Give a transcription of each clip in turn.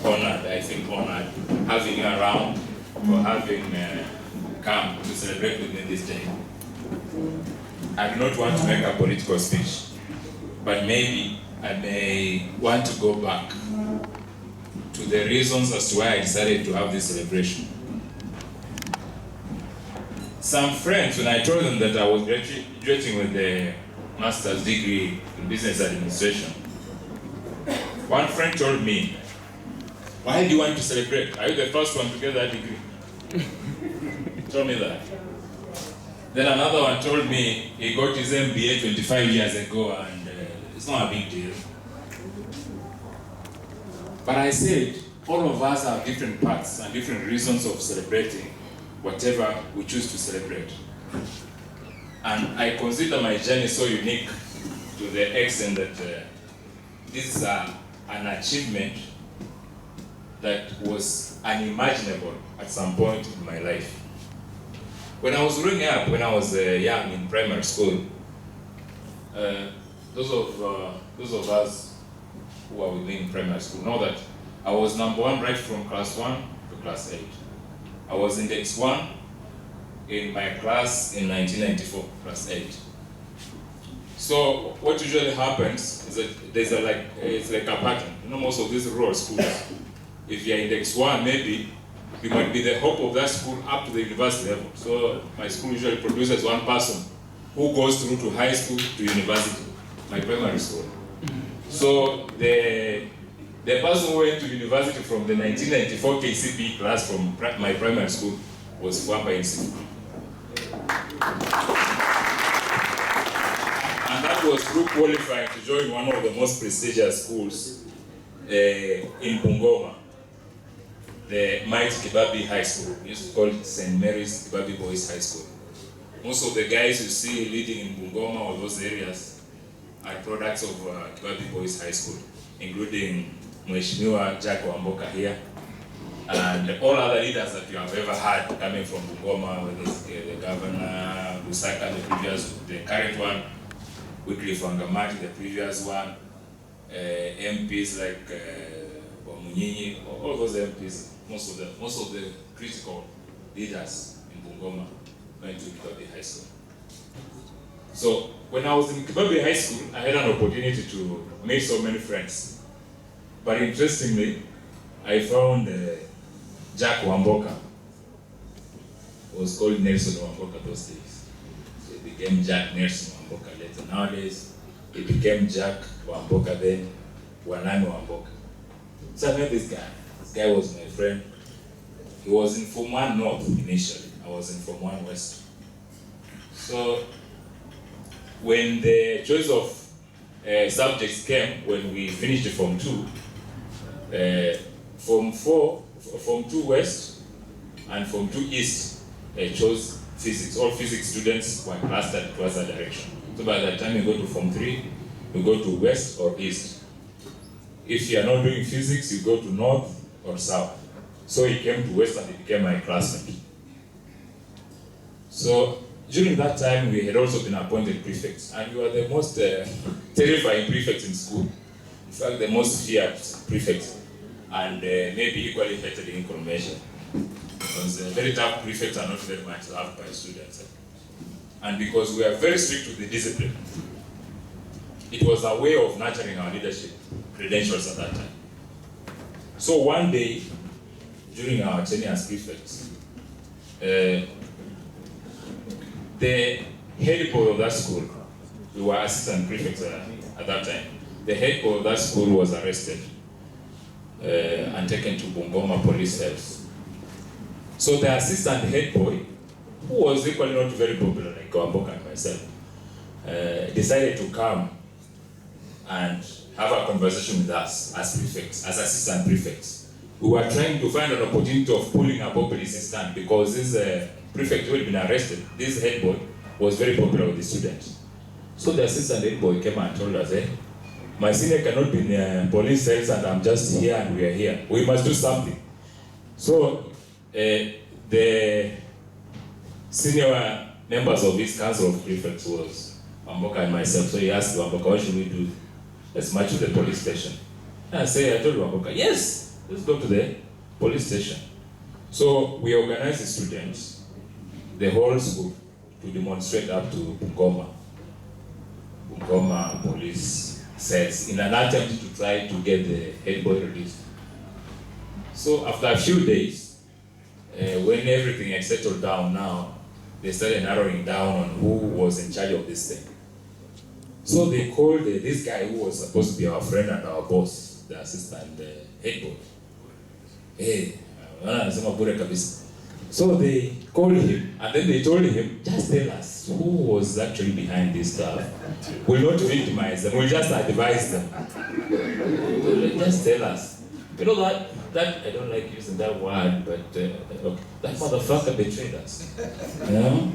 honored, having you around or having come to celebrate with me this day. I do not want to make a political speech, but maybe I may want to go back to the reasons as to why I decided to have this celebration. Some friends, when I told them that I was graduating with a master's degree in business administration, one friend told me, "Why do you want to celebrate? Are you the first one to get that degree?" Told me that. Then another one told me he got his MBA 25 years ago and it's not a big deal. But I said, all of us have different paths and different reasons of celebrating whatever we choose to celebrate. And I consider my journey so unique to the extent that this is an achievement that was unimaginable at some point in my life. When I was growing up, when I was young in primary school, those of us who are with me in primary school know that I was number one right from class 1 to class 8. I was index 1 in my class in 1994, class 8. So what usually happens is that it's like a pattern. You know, most of these rural schools, if you're index 1, maybe you might be the hope of that school up to the university level. So my school usually produces one person who goes through to high school to university, my primary school. So the person who went to university from the 1994 KCP class from my primary school was Fwamba NC Fwamba. And that was through qualifying to join one of the most prestigious schools in Bungoma, the mighty Kibabi High School. We used to call it St. Mary's Kibabi Boys High School. Most of the guys you see leading in Bungoma or those areas are products of Kibabi Boys High School, including Mheshimiwa Jack Wamboka here, and all other leaders that you have ever had coming from Bungoma, whether it's the governor, Lusaka, the current one, Wycliffe Wangamati, the previous one, MPs like Wamunyinyi, all those MPs, most of the critical leaders in Bungoma went to Kibabi High School. So when I was in Kibabi High School, I had an opportunity to make so many friends. But interestingly, I found Jack Wamboka. It was called Nelson Wamboka those days. So it became Jack Nelson Wamboka later. Nowadays, it became Jack Wamboka, then Wanami Wamboka. So I met this guy. This guy was my friend. He was in Form 1 North initially. I was in Form 1 West. So when the choice of subjects came, when we finished Form 2, Form 2 West and Form 2 East chose physics. All physics students were clustered towards that direction. So by the time you go to Form 3, you go to West or East. If you are not doing physics, you go to North or South. So he came to West and he became my classmate. So during that time, we had also been appointed prefects, and we were the most terrifying prefects in school. In fact, the most feared prefects, and maybe equally hated in equal measure. Because very tough prefects are not very much loved by students. And because we are very strict with the discipline, it was a way of nurturing our leadership credentials at that time. So one day, during our tenure as prefects, the head boy of that school, we were assistant prefects at that time. The head boy of that school was arrested and taken to Bungoma police cells. So the assistant head boy, who was equally not very popular like Wamboka and myself, decided to come and have a conversation with us as prefects, as assistant prefects. We were trying to find an opportunity of pulling a populist stand because this prefect who had been arrested, this head boy, was very popular with the students. So the assistant head boy came and told us, my senior cannot be in police cells and I'm just here and we are here. We must do something. So the senior members of this council of prefects was Wamboka and myself. So he asked Wamboka, what should we do? Let's march to the police station. And I told Wamboka, yes, let's go to the police station. So we organized the students, the whole school, to demonstrate up to Bungoma police cells in an attempt to try to get the head boy released. So after a few days, when everything had settled down now, they started narrowing down on who was in charge of this thing. So they called this guy who was supposed to be our friend and our boss, the assistant head boy. Hey, so they called him and then they told him, just tell us who was actually behind this stuff. We'll not victimize them, we'll just advise them. Just tell us. You know that I don't like using that word, but that motherfucker betrayed us. You know?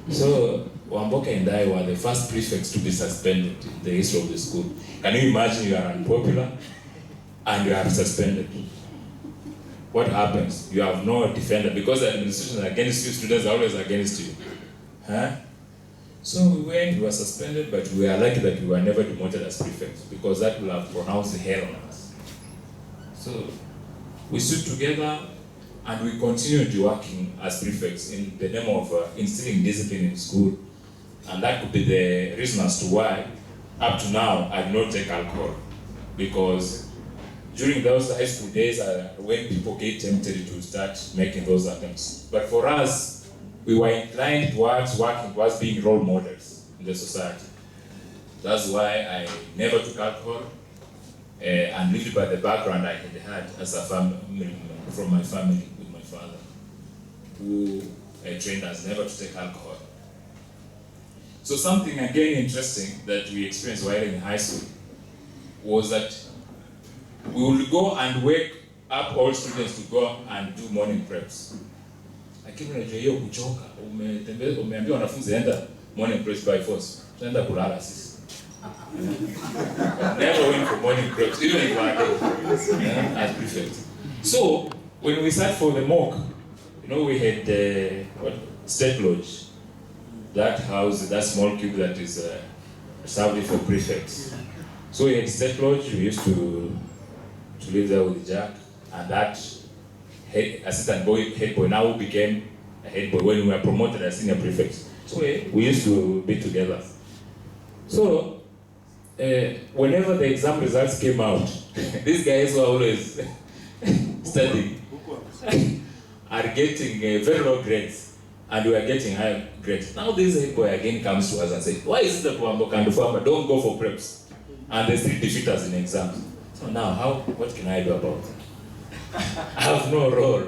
So Wamboka and I were the first prefects to be suspended in the history of the school. Can you imagine you are unpopular and you are suspended? What happens? You have no defender because the administration is against you, students are always against you. Huh? So we were suspended, but we are lucky that we were never demoted as prefects because that will have pronounced hell on us. So we stood together and we continued working as prefects in the name of instilling discipline in school. And that could be the reason as to why, up to now, I do not take alcohol. Because during those high school days, when people get tempted to start making those attempts. But for us, we were inclined towards working towards being role models in the society. That's why I never took alcohol and lived by the background I had as a family member from my family with my father, who trained us never to take alcohol. So something again interesting that we experienced while in high school was that we would go and wake up all students to go and do morning preps. Lakini unajua hiyo kuchoka, umeambiwa wanafunzi enda morning preps by force. Tunaenda kulala sisi. Never went for morning preps, even if I did, as prefect. So when we sat for the mock, you know, we had State Lodge, that house, that small cube that is reserved for prefects. So we had State Lodge. We used to live there with Jack, and that assistant boy, head boy, now became a head boy when we were promoted as senior prefects. So we used to be together. So whenever the exam results came out, these guys were always studying, are getting very low grades, and we were getting high grades. Now this head boy again comes to us and says, why is it that Fwamba and Fwamba don't go for preps? And they still defeat us in exams. So now, what can I do about it? I have no role.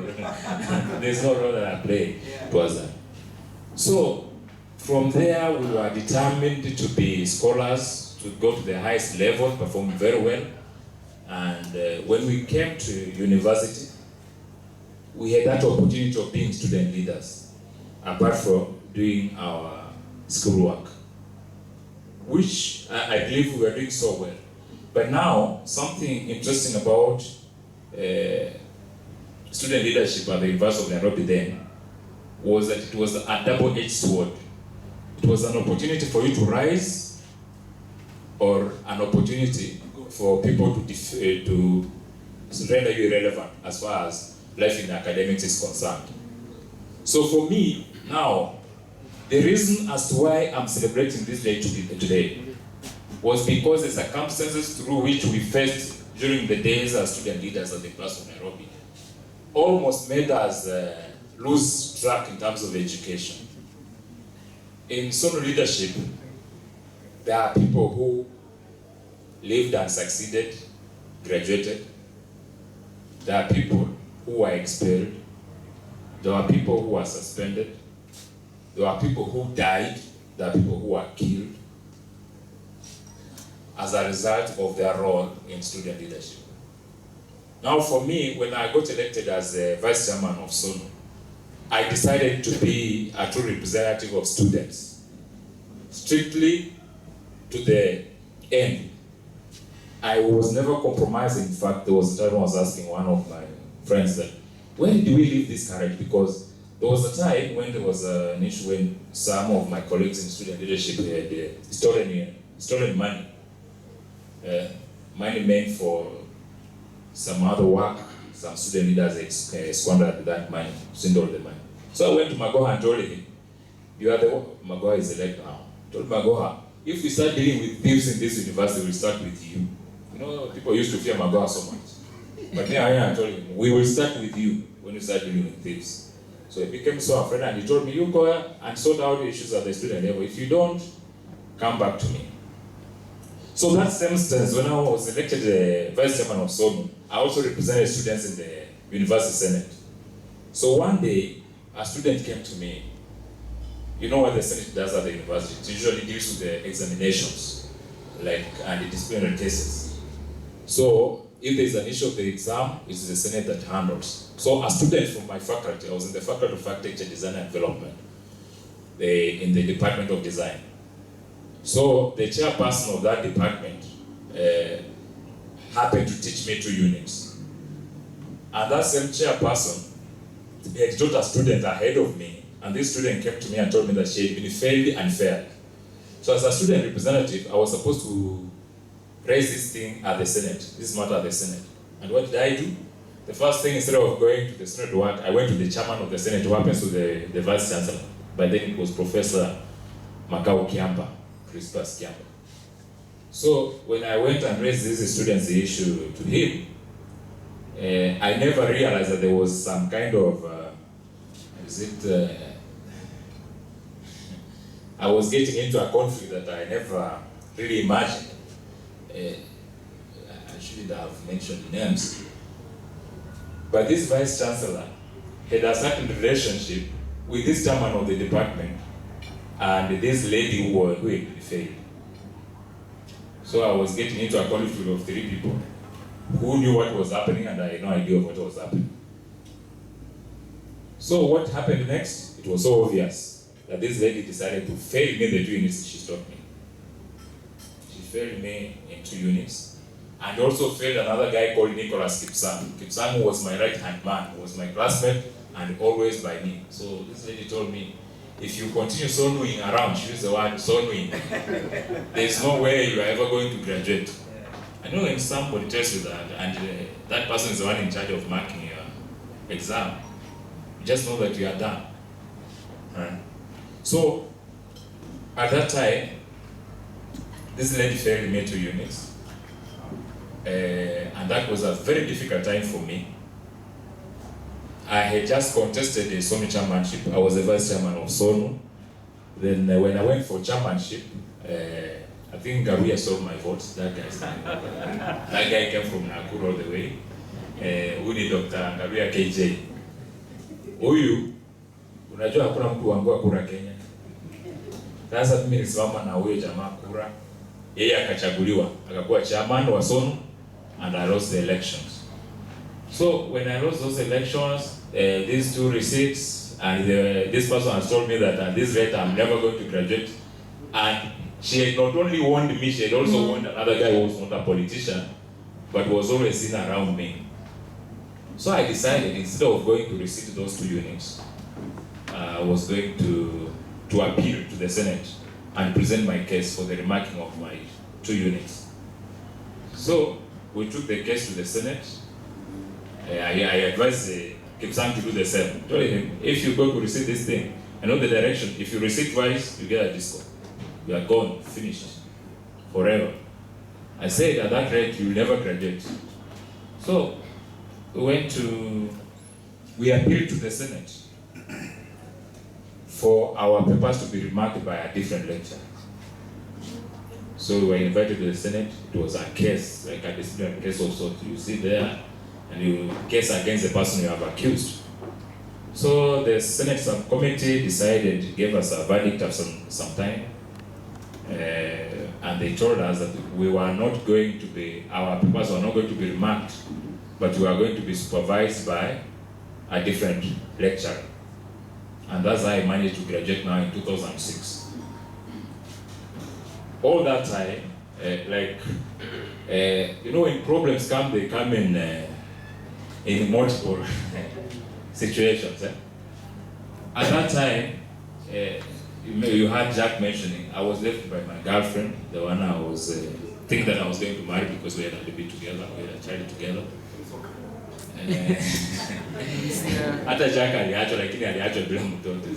There's no role that I play towards that. So from there, we were determined to be scholars, to go to the highest level, perform very well. And when we came to university, we had that opportunity of being student leaders, apart from doing our schoolwork, which I believe we were doing so well. But now, something interesting about student leadership at the University of Nairobi then was that it was a double-edged sword. It was an opportunity for you to rise, or an opportunity for people to render you irrelevant as far as life in academics is concerned. So for me, now, the reason as to why I'm celebrating this day today was because the circumstances through which we faced during the days as student leaders at the University of Nairobi almost made us lose track in terms of education. In student leadership, there are people who lived and succeeded, graduated. There are people who were expelled. There are people who were suspended. There are people who died. There are people who were killed as a result of their role in student leadership. Now for me, when I got elected as the vice chairman of SONO, I decided to be a true representative of students, strictly to the end. I was never compromising. In fact, there was a time I was asking one of my friends that, where did we leave this courage? Because there was a time when there was an issue when some of my colleagues in student leadership had stolen money. Money meant for some other work, some student leaders squandered that money, swindled the money. So I went to Magoha and told him, you are the one. Magoha is elect now. I told Magoha, if we start dealing with thieves in this university, we'll start with you. You know, people used to fear Magoha so much. But then I told him, we will start with you when you start dealing with thieves. So he became so afraid and he told me, you go and sort out issues at the student level. If you don't, come back to me. So that same instance, when I was elected vice chairman of SONU, I also represented students in the university senate. So one day, a student came to me. You know what the senate does at the university? It usually deals with the examinations, and the disciplinary cases. So if there's an issue of the exam, it's the senate that handles. So a student from my faculty, I was in the faculty of architecture, design and development, in the department of design. So the chairperson of that department happened to teach me 2 units. And that same chairperson had taught a student ahead of me, and this student came to me and told me that she had been failed unfairly. So as a student representative, I was supposed to raise this thing at the Senate, this matter at the Senate. And what did I do? The first thing, instead of going to the Senate to work, I went to the chairman of the Senate, who happens to the Vice Chancellor. By then it was Professor Makao Kiamba. So when I went and raised these students the issue to him, I never realized that there was some kind of, I was getting into a conflict that I never really imagined. I shouldn't have mentioned names. But this Vice Chancellor had a certain relationship with this chairman of the department and this lady who had been failed. So I was getting into a conflict of 3 people who knew what was happening, and I had no idea of what was happening. So what happened next? It was so obvious that this lady decided to fail me the 2 units she taught me. She failed me in 2 units, and also failed another guy called Nicholas Kipsang. Kipsang was my right-hand man, was my classmate, and always by me. So this lady told me, if you continue sonuing around, she used the word sonuing, there's no way you are ever going to graduate. I know when somebody tells you that, and that person is the one in charge of marking your exam, you just know that you are done. Right? So, at that time, this lady failed me 2 units, and that was a very difficult time for me. I had just contested the SONU chairmanship. I was the vice chairman of SONU. Then when I went for chairmanship, I think Garuya sold my vote. That guy came from Nakuru all the way. Who ni Dr. Garuya KJ. Huyu, unajua hakuna mtu wangu kura Kenya. Sasa mimi nilisimama na huyo jamaa kura. Yeye akachaguliwa, akakuwa chairman wa SONU, and I lost the elections. So when I lost those elections, these 2 receipts, and this person has told me that at this rate I'm never going to graduate. And she had not only warned me, she had also warned another guy who was not a politician, but was always seen around me. So I decided, instead of going to receipt those 2 units, I was going to appeal to the Senate and present my case for the remarking of my 2 units. So we took the case to the Senate. I advised Kipsang to do the same. I told him, if you go to receive this thing, I know the direction. If you receive twice, you get a disco. You are gone, finished, forever. I said, at that rate, you will never graduate. So we appealed to the Senate for our papers to be remarked by a different lecturer. So we were invited to the Senate. It was a case, like a disciplinary case also. You see there, and you case against the person you have accused. So the Senate subcommittee decided, gave us a verdict of some time, and they told us that we were not going to be, our papers were not going to be remarked, but we were going to be supervised by a different lecturer. And that's how I managed to graduate now in 2006. All that time, you know, when problems come, they come in multiple situations. At that time, you had Jack mentioning, I was left by my girlfriend, the one I was thinking that I was going to marry because we had a baby together, we had a child together. Hata Jack aliachwa, lakini aliachwa bila mtoto.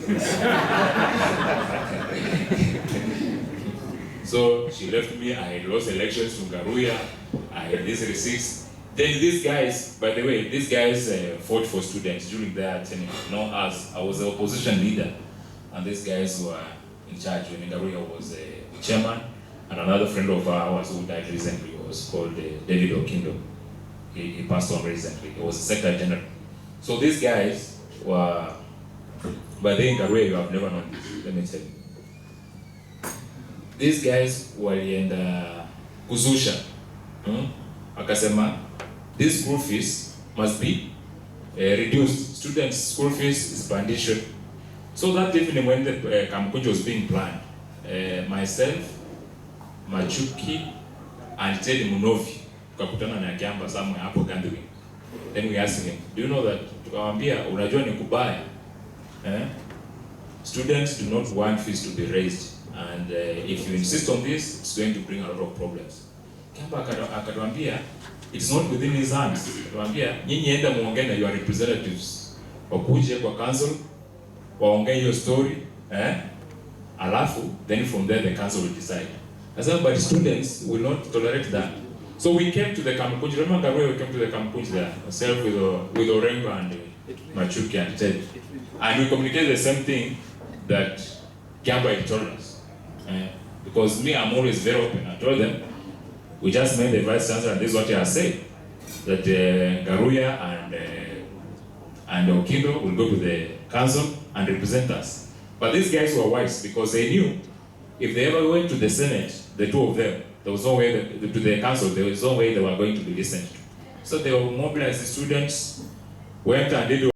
So she left me. I had lost elections to Garuya. I had these receipts. Then these guys, by the way, these guys fought for students during their tenure. Not us. I was the opposition leader, and these guys were in charge when Garuya was chairman. And another friend of ours who died recently was called David Okindo. He passed on recently. He was the Secretary General. So these guys were, by the Garuya, you have never known this. Let me tell you. These guys walienda kuzusha. Akasema, this school fees must be reduced. Students' school fees is bandishwe. So that evening when the Kamkunji was being planned, myself, Machuki, and Teddy Munovi, tukakutana na Kiamba somewhere hapo Gandhi. Then we asked him, do you know that, tukamwambia, unajua ni kubaya. Students do not want fees to be raised. And if you insist on this, it's going to bring a lot of problems. Kiamba akatuambia, it's not within his hands. Akatuambia, nyinyi enda muongee na your representatives. Wakuje kwa council, waongee hiyo story, alafu, then from there the council will decide. I said, but students will not tolerate that. So we came to the Kamkunji. Remember we came to the Kamkunji there, myself with Orengo and Machuki and Ted. And we communicated the same thing that Kiamba had told us. Because me, I'm always very open. I told them, we just made the vice chancellor, and this is what he has said, that Garuya and Okindo will go to the council and represent us. But these guys were wise because they knew if they ever went to the Senate, the two of them, there was no way to the council, there was no way they were going to be listened to. So they mobilized the students, went and did